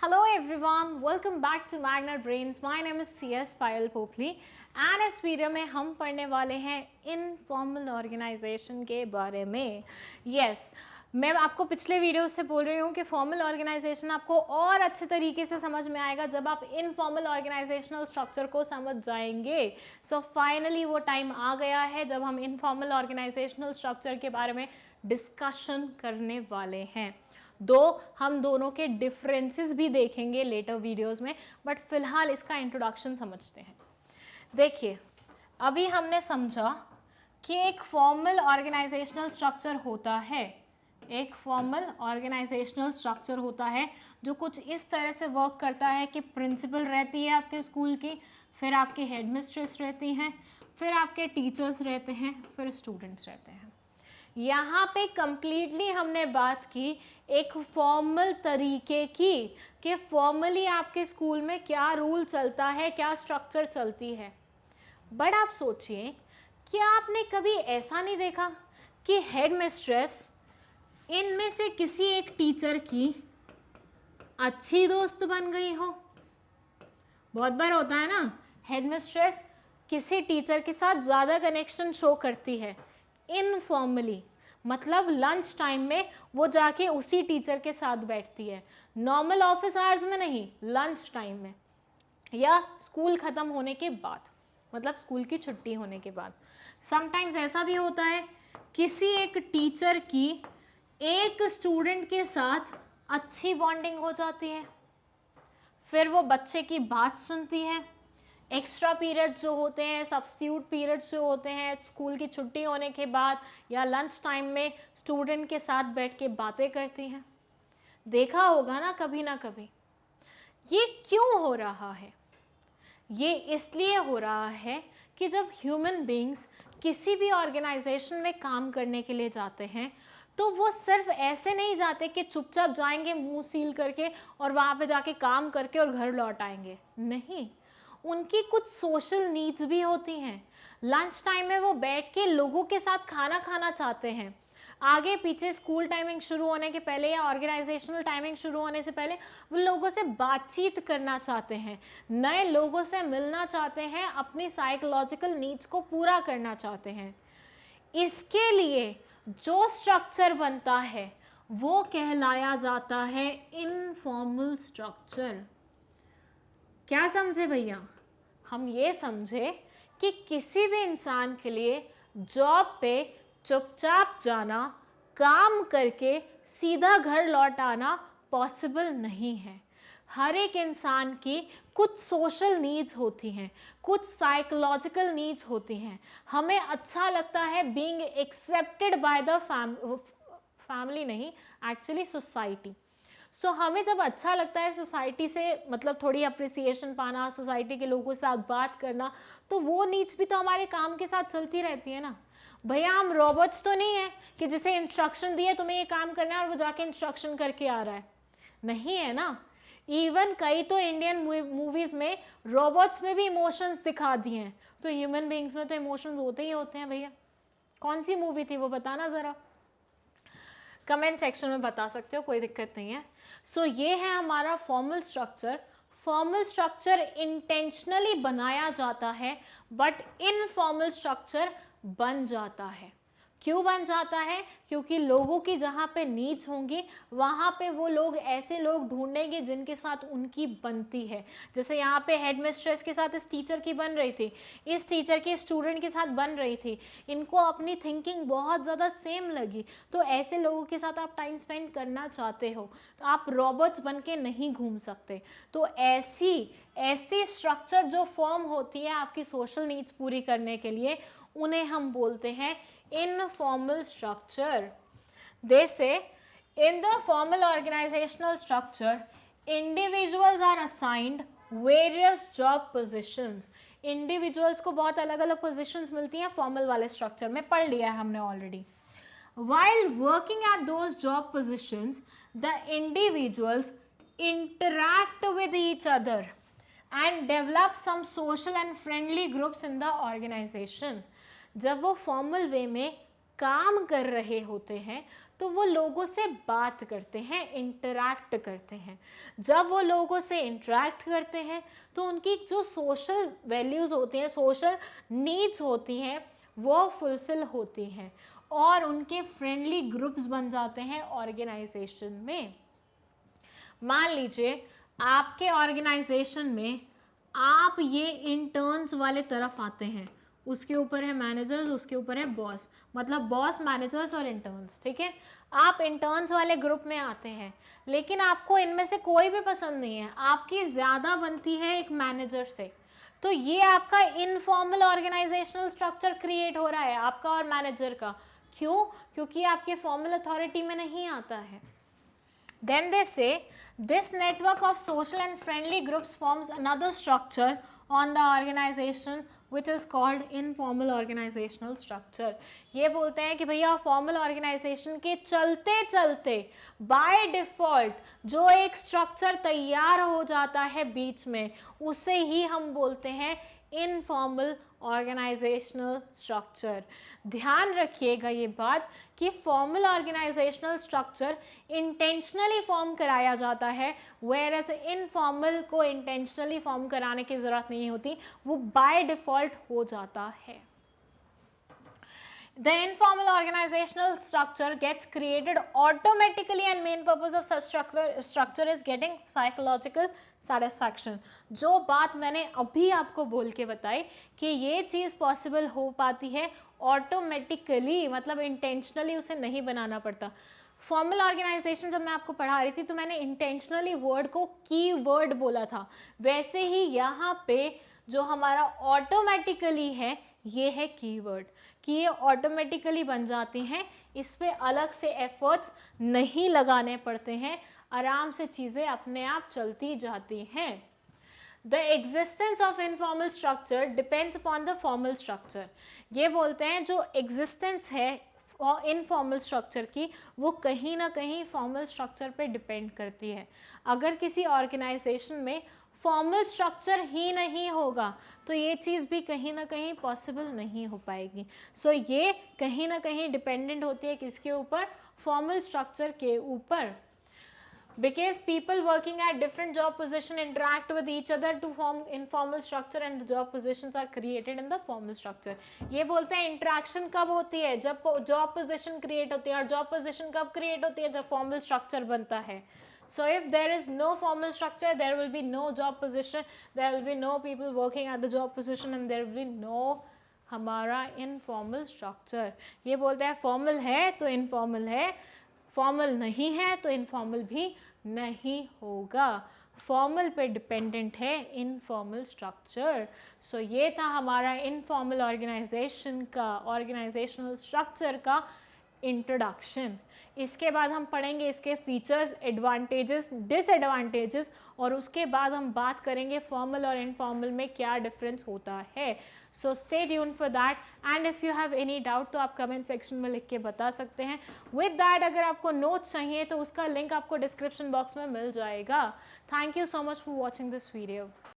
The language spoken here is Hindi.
Hello everyone, welcome back to Magnet Brains. My name is CS Payal Popli and इस वीडियो में हम पढ़ने वाले हैं इनफॉर्मल ऑर्गेनाइजेशन के बारे में. Yes, मैं आपको पिछले वीडियो से बोल रही हूँ कि फॉर्मल ऑर्गेनाइजेशन आपको और अच्छे तरीके से समझ में आएगा जब आप इनफॉर्मल ऑर्गेनाइजेशनल स्ट्रक्चर को समझ जाएंगे. सो फाइनली वो टाइम आ गया है जब हम इनफॉर्मल ऑर्गेनाइजेशनल स्ट्रक्चर के बारे में डिस्कशन करने वाले हैं. दो हम दोनों के डिफरेंसेस भी देखेंगे लेटर वीडियोस में, बट फिलहाल इसका इंट्रोडक्शन समझते हैं. देखिए, अभी हमने समझा कि एक फॉर्मल ऑर्गेनाइजेशनल स्ट्रक्चर होता है. एक फॉर्मल ऑर्गेनाइजेशनल स्ट्रक्चर होता है जो कुछ इस तरह से वर्क करता है कि प्रिंसिपल रहती है आपके स्कूल की, फिर आपके हेडमिस्ट्रेस रहती हैं, फिर आपके टीचर्स रहते हैं, फिर स्टूडेंट्स रहते हैं. यहाँ पे कंप्लीटली हमने बात की एक फॉर्मल तरीके की कि फॉर्मली आपके स्कूल में क्या रूल चलता है, क्या स्ट्रक्चर चलती है. बट आप सोचिए, क्या आपने कभी ऐसा नहीं देखा कि हेडमिस्ट्रेस इनमें से किसी एक टीचर की अच्छी दोस्त बन गई हो? बहुत बार होता है ना, हेडमिस्ट्रेस किसी टीचर के साथ ज़्यादा कनेक्शन शो करती है इनफॉर्मली, मतलब लंच टाइम में वो जाके उसी टीचर के साथ बैठती है. नॉर्मल ऑफिस आवर्स में नहीं, लंच टाइम में या स्कूल ख़त्म होने के बाद, मतलब स्कूल की छुट्टी होने के बाद. समटाइम्स ऐसा भी होता है किसी एक टीचर की एक स्टूडेंट के साथ अच्छी बॉन्डिंग हो जाती है, फिर वो बच्चे की बात सुनती है. एक्स्ट्रा पीरियड जो होते हैं, सब्स्टिट्यूट पीरियड्स जो होते हैं स्कूल की छुट्टी होने के बाद या लंच टाइम में स्टूडेंट के साथ बैठ के बातें करती हैं. देखा होगा ना कभी ना कभी. ये क्यों हो रहा है? ये इसलिए हो रहा है कि जब ह्यूमन बीइंग्स किसी भी ऑर्गेनाइजेशन में काम करने के लिए जाते हैं तो वो सिर्फ ऐसे नहीं जाते कि चुपचाप जाएंगे मुंह सील करके और वहाँ पे जाके काम करके और घर लौट आएंगे. नहीं, उनकी कुछ सोशल नीड्स भी होती हैं. लंच टाइम में वो बैठ के लोगों के साथ खाना खाना चाहते हैं. आगे पीछे स्कूल टाइमिंग शुरू होने के पहले या ऑर्गेनाइजेशनल टाइमिंग शुरू होने से पहले वो लोगों से बातचीत करना चाहते हैं, नए लोगों से मिलना चाहते हैं, अपनी साइकोलॉजिकल नीड्स को पूरा करना चाहते हैं. इसके लिए जो स्ट्रक्चर बनता है वो कहलाया जाता है इनफॉर्मल स्ट्रक्चर. क्या समझे भैया? हम ये समझे कि किसी भी इंसान के लिए जॉब पे चुपचाप जाना, काम करके सीधा घर लौट आना पॉसिबल नहीं है. हर एक इंसान की कुछ सोशल नीड्स होती हैं, कुछ साइकोलॉजिकल नीड्स होती हैं. हमें अच्छा लगता है being accepted by the family, नहीं एक्चुअली सोसाइटी. सो हमें जब अच्छा लगता है सोसाइटी से, मतलब थोड़ी अप्रिसिएशन पाना, सोसाइटी के लोगों के साथ बात करना, तो वो नीड्स भी तो हमारे काम के साथ चलती रहती है ना. भैया हम रोबोट्स तो नहीं है कि जिसे इंस्ट्रक्शन दिए तुम्हें ये काम करना है और वो जाके इंस्ट्रक्शन करके आ रहा है. नहीं है ना. इवन कई तो इंडियन मूवीज में रोबोट्स में भी इमोशंस दिखा दिए हैं, तो ह्यूमन बीइंग्स में तो इमोशंस होते ही होते हैं भैया. कौन सी मूवी थी वो बताना ज़रा, कमेंट सेक्शन में बता सकते हो, कोई दिक्कत नहीं है. सो ये है हमारा formal structure. Formal structure intentionally बनाया जाता है, बट इनफॉर्मल स्ट्रक्चर बन जाता है. क्यों बन जाता है? क्योंकि लोगों की जहाँ पे नीड्स होंगी वहाँ पे वो लोग ऐसे लोग ढूंढेंगे जिनके साथ उनकी बनती है. जैसे यहाँ पे हेडमिस्ट्रेस के साथ इस टीचर की बन रही थी, इस टीचर के स्टूडेंट के साथ बन रही थी, इनको अपनी थिंकिंग बहुत ज़्यादा सेम लगी, तो ऐसे लोगों के साथ आप टाइम स्पेंड करना चाहते हो. तो आप रॉबर्ट्स बन के नहीं घूम सकते. तो ऐसी स्ट्रक्चर जो फॉर्म होती है आपकी सोशल नीड्स पूरी करने के लिए, उन्हें हम बोलते हैं informal structure. They say in the formal organizational structure, individuals are assigned various job positions. Individuals को बहुत अलग अलग positions मिलती हैं फॉर्मल वाले स्ट्रक्चर में, पढ़ लिया है हमने already. While working at those job positions, the individuals interact with each other and develop some social and friendly groups in the organization. जब वो फॉर्मल वे में काम कर रहे होते हैं तो वो लोगों से बात करते हैं, इंटरैक्ट करते हैं। जब वो लोगों से इंटरैक्ट करते हैं तो उनकी जो सोशल वैल्यूज़ होती हैं, सोशल नीड्स होती हैं, वो फुलफिल होती हैं और उनके फ्रेंडली ग्रुप्स बन जाते हैं ऑर्गेनाइजेशन में। मान लीजिए आपके ऑर्गेनाइजेशन में आप ये इंटर्न्स वाले तरफ आते हैं, उसके ऊपर है मैनेजर्स, उसके ऊपर है बॉस, मतलब बॉस, मैनेजर्स और इंटर्न्स, ठीक है। आप इंटर्न्स वाले ग्रुप में आते हैं, लेकिन आपको इनमें से कोई भी पसंद नहीं है, आपकी ज़्यादा बनती है एक मैनेजर से, तो ये आपका इनफॉर्मल ऑर्गेनाइजेशनल स्ट्रक्चर क्रिएट हो रहा है आपका और मैनेजर का। क्यों? क्योंकि आपके फॉर्मल अथॉरिटी में नहीं आता है। Then they say this network of social and friendly groups forms another structure on the organization which is called informal organizational structure। ये बोलते हैं कि भैया फॉर्मल ऑर्गेनाइजेशन के चलते चलते बाय डिफ़ॉल्ट जो एक स्ट्रक्चर तैयार हो जाता है बीच में, उसे ही हम बोलते हैं इनफॉर्मल ऑर्गेनाइजेशनल स्ट्रक्चर। ध्यान रखिएगा ये बात कि formal organisational structure intentionally form कराया जाता है, वेयरएज इनफॉर्मल को इंटेंशनली फॉर्म कराने की ज़रूरत नहीं होती, वो बाय डिफ़ॉल्ट हो जाता है। The informal organizational structure gets created automatically and main purpose of such structure is getting psychological satisfaction। जो बात मैंने अभी आपको बोल के बताई कि ये चीज़ पॉसिबल हो पाती है ऑटोमेटिकली, मतलब इंटेंशनली उसे नहीं बनाना पड़ता। फॉर्मल ऑर्गेनाइजेशन जब मैं आपको पढ़ा रही थी तो मैंने इंटेंशनली वर्ड को की वर्ड बोला था, वैसे ही यहाँ पे जो हमारा ऑटोमेटिकली है ये है कीवर्ड, कि ये ऑटोमेटिकली बन जाती हैं, इस पे अलग से एफर्ट्स नहीं लगाने पड़ते हैं, आराम से चीज़ें अपने आप चलती जाती हैं। The existence of informal structure depends upon the formal structure. ये बोलते हैं जो एग्जिस्टेंस है इनफॉर्मल स्ट्रक्चर की, वो कहीं ना कहीं फॉर्मल स्ट्रक्चर पे डिपेंड करती है। अगर किसी ऑर्गेनाइजेशन में फॉर्मल स्ट्रक्चर ही नहीं होगा तो ये चीज़ भी कहीं ना कहीं पॉसिबल नहीं हो पाएगी। सो ये कहीं ना कहीं डिपेंडेंट होती है किसके ऊपर? फॉर्मल स्ट्रक्चर के ऊपर। Because people working at different job position interact with each other to form informal structure and the job positions are created in the formal structure। ये बोलते हैं इंटरेक्शन कब होती है? जब जॉब पोजीशन क्रिएट होती है, और जॉब पोजीशन कब क्रिएट होती है? जब फॉर्मल स्ट्रक्चर बनता है। So if there is no formal structure, there will be no job position, there will be no people working at the job position, and there will be no हमारा इनफॉर्मल स्ट्रक्चर। ये बोलते हैं फॉर्मल है तो इनफॉर्मल है, फॉर्मल नहीं है तो इनफॉर्मल भी नहीं होगा। फॉर्मल पे डिपेंडेंट है इनफॉर्मल स्ट्रक्चर। सो ये था हमारा इनफॉर्मल ऑर्गेनाइजेशन का, ऑर्गेनाइजेशनल स्ट्रक्चर का इंट्रोडक्शन। इसके बाद हम पढ़ेंगे इसके फीचर्स, एडवांटेजेस, डिसएडवांटेजेस, और उसके बाद हम बात करेंगे फॉर्मल और इनफॉर्मल में क्या डिफरेंस होता है। So stay tuned for that, and if you have any doubt तो आप कमेंट सेक्शन में लिख के बता सकते हैं। विद दैट अगर आपको नोट्स चाहिए तो उसका लिंक आपको डिस्क्रिप्शन बॉक्स में मिल जाएगा। Thank you so much for watching this video.